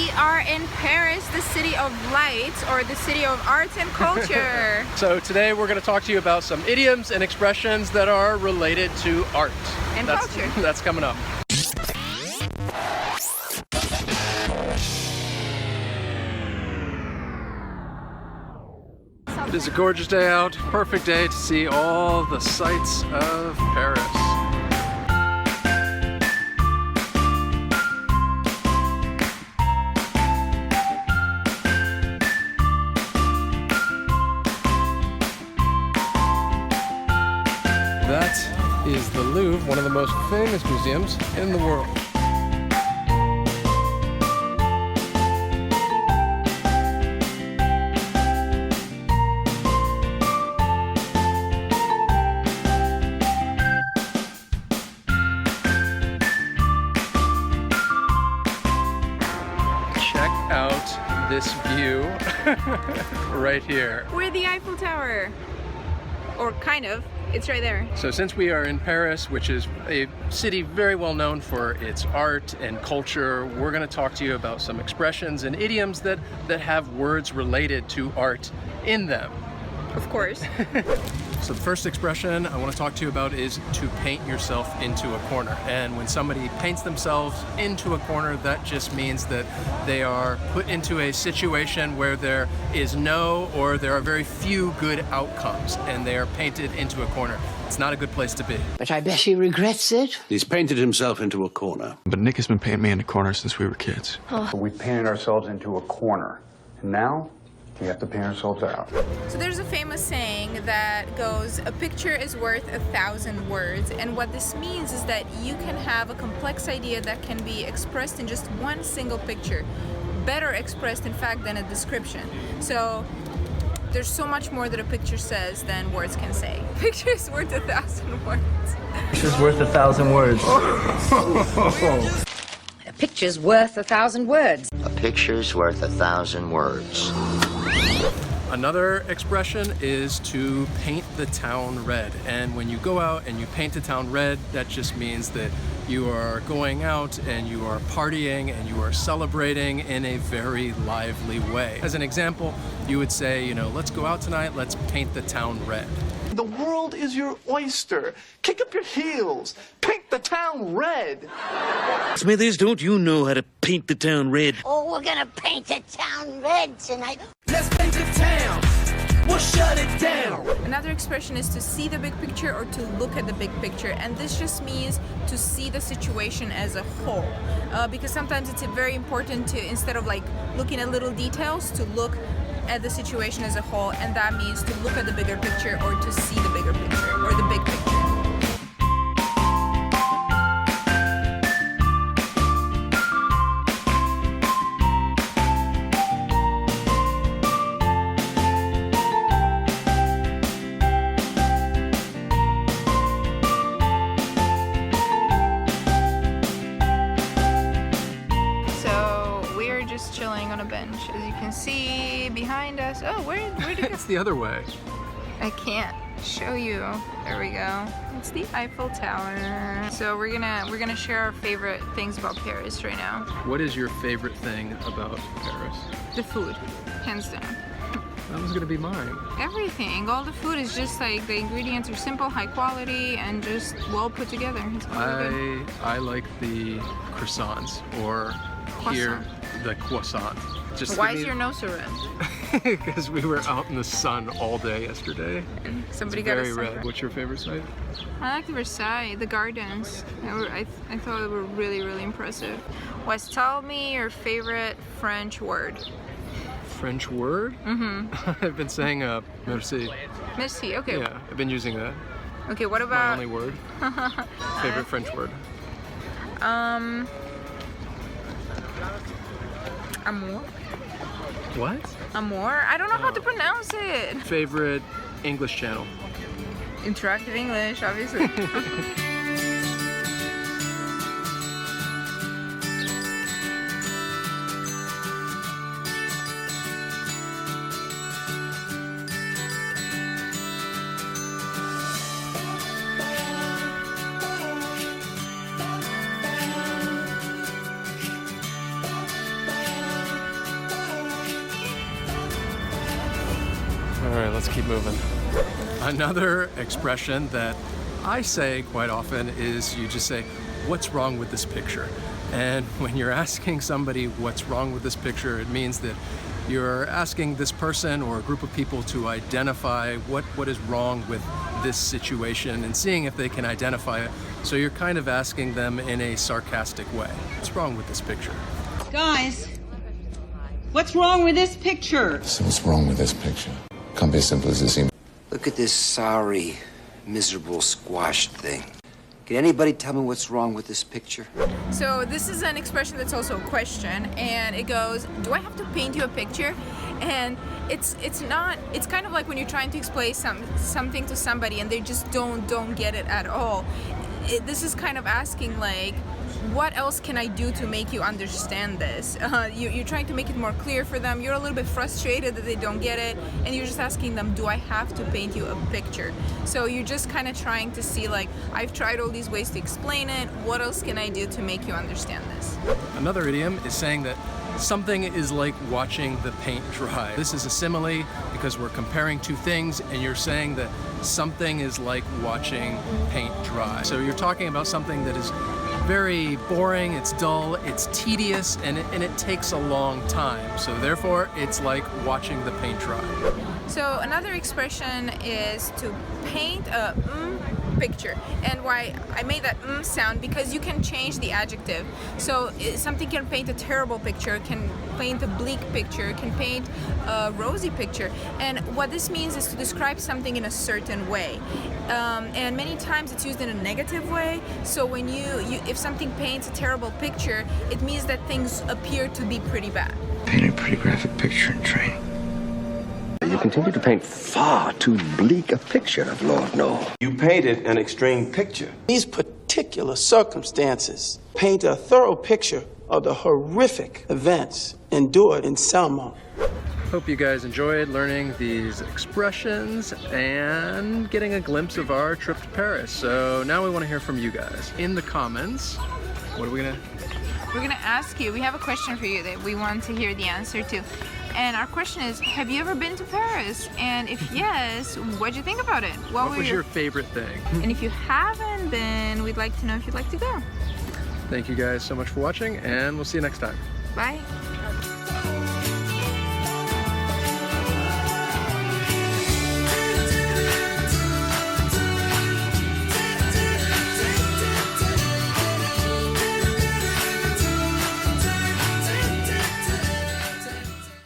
We are in Paris, the city of lights, or the city of arts and culture. So today we're going to talk to you about some idioms and expressions that are related to art. And culture. That's coming up. It is a gorgeous day out, perfect day to see all the sights of Paris. That is the Louvre, one of the most famous museums in the world. Check out this view right here. We're at the Eiffel Tower. Or kind of. It's right there. So since we are in Paris, which is a city very well known for its art and culture, we're going to talk to you about some expressions and idioms that have words related to art in them. Of course. So the first expression I want to talk to you about is to paint yourself into a corner. And when somebody paints themselves into a corner, that just means that they are put into a situation where there is no, or there are very few good outcomes, and they are painted into a corner. It's not a good place to be. But I bet he regrets it. He's painted himself into a corner. But Nick has been painting me into corners since we were kids. We painted ourselves into a corner, and now we have to paint ourselves out. So there's a famous saying that goes, a picture is worth 1,000 words. And what this means is that you can have a complex idea that can be expressed in just one single picture. Better expressed, in fact, than a description. So there's so much more that a picture says than words can say. A picture is worth 1,000 words. Picture's worth 1,000 words. A picture's worth 1,000 words. A picture's worth 1,000 words. Another expression is to paint the town red. And when you go out and you paint the town red, that just means that you are going out and you are partying and you are celebrating in a very lively way. As an example, you would say, you know, let's go out tonight, let's paint the town red. The world is your oyster. Kick up your heels. Paint the town red. Smithers, don't you know how to paint the town red? Oh, we're gonna paint the town red tonight. Let's paint the town. We'll shut it down. Another expression is to see the big picture or to look at the big picture, and this just means to see the situation as a whole, because sometimes it's very important to, instead of like looking at little details, to look at the situation as a whole, and that means to look at the bigger picture or to see the bigger picture or the big picture. Chilling on a bench, as you can see behind us. Oh, where did it go? It's the other way. I can't show you. There we go. It's the Eiffel Tower. So we're gonna share our favorite things about Paris right now. What is your favorite thing about Paris? The food, hands down. That was gonna be mine. Everything, all the food is just like, the ingredients are simple, high quality, and just well put together. It's really good. I like the croissants, or here, the croissant. Just Why is your nose so red? Because we were out in the sun all day yesterday. And somebody it's got very us red. What's your favorite site? I like the Versailles, the gardens. I thought they were really, really impressive. Wes, tell me your favorite French word. French word? Mm-hmm. I've been saying merci. Merci, okay. Yeah, I've been using that. Okay, what about... My only word. Favorite French word. Amour. What? Amour? I don't know how to pronounce it. Favorite English channel. Interactive English, obviously. All right, let's keep moving. Another expression that I say quite often is you just say, what's wrong with this picture? And when you're asking somebody what's wrong with this picture, it means that you're asking this person or a group of people to identify what is wrong with this situation and seeing if they can identify it. So you're kind of asking them in a sarcastic way. What's wrong with this picture? Guys, what's wrong with this picture? So what's wrong with this picture? Can't be as simple as it seems. Look at this sorry, miserable, squashed thing. Can anybody tell me what's wrong with this picture? So this is an expression that's also a question, and it goes, do I have to paint you a picture? And it's kind of like when you're trying to explain something to somebody and they just don't get it at all. This is kind of asking like, what else can I do to make you understand this? You're trying to make it more clear for them. You're a little bit frustrated that they don't get it, and you're just asking them, do I have to paint you a picture? So you're just kind of trying to see like, I've tried all these ways to explain it. What else can I do to make you understand this? Another idiom is saying that something is like watching the paint dry. This is a simile because we're comparing two things, and you're saying that something is like watching paint dry. So you're talking about something that is very boring, it's dull, it's tedious, and it takes a long time. So therefore, it's like watching the paint dry. So another expression is to paint a picture. And why I made that sound, because you can change the adjective. So something can paint a terrible picture, can paint a bleak picture, can paint a rosy picture. And what this means is to describe something in a certain way. And many times it's used in a negative way. So when if something paints a terrible picture, it means that things appear to be pretty bad. Paint a pretty graphic picture in training. You continue to paint far too bleak a picture, Lord, no. You painted an extreme picture. These particular circumstances paint a thorough picture of the horrific events endured in Selma. Hope you guys enjoyed learning these expressions and getting a glimpse of our trip to Paris. So now we want to hear from you guys. In the comments, what are we gonna? We're gonna ask you, we have a question for you that we want to hear the answer to. And our question is, have you ever been to Paris? And if yes, what'd you think about it? What was your favorite thing? And if you haven't been, we'd like to know if you'd like to go. Thank you guys so much for watching, and we'll see you next time. Bye.